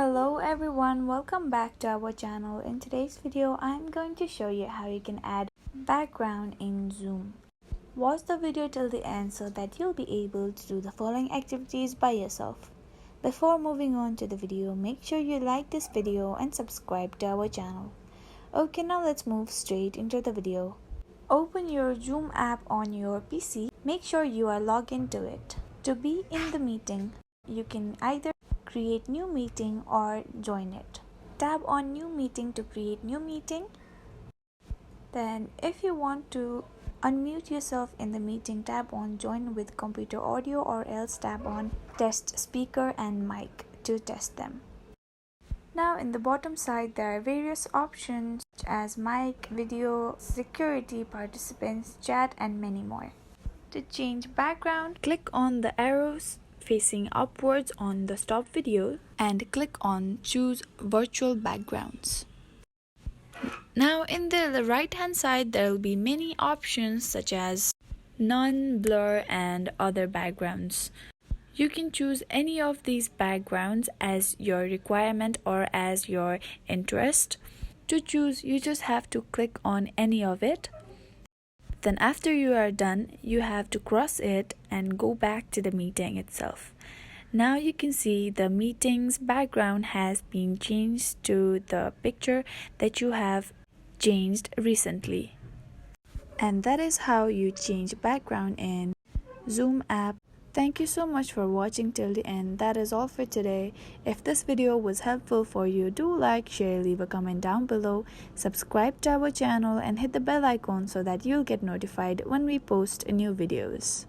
Hello everyone, welcome back to our channel. In today's video, I'm going to show you how you can add background in Zoom. Watch the video till the end so that you'll be able to do the following activities by yourself. Before moving on to the video, make sure you like this video and subscribe to our channel. Okay, now let's move straight into the video. Open your Zoom app on your PC. Make sure you are logged into it. To be in the meeting, you can either create new meeting or join it. Tap on new meeting to create new meeting. Then if you want to unmute yourself in the meeting, tap on join with computer audio, or else tap on test speaker and mic to test them. Now in the bottom side there are various options such as mic, video, security, participants, chat and many more. To change background, click on the arrows facing upwards on the stop video and click on choose virtual backgrounds. Now in the right hand side there will be many options such as none, blur and other backgrounds. You can choose any of these backgrounds as your requirement or as your interest. To choose, you just have to click on any of it. Then after you are done, you have to cross it and go back to the meeting itself. Now you can see the meeting's background has been changed to the picture that you have changed recently. And that is how you change background in Zoom app. Thank you so much for watching till the end. That is all for today. If this video was helpful for you, do like, share, leave a comment down below, subscribe to our channel and hit the bell icon so that you'll get notified when we post new videos.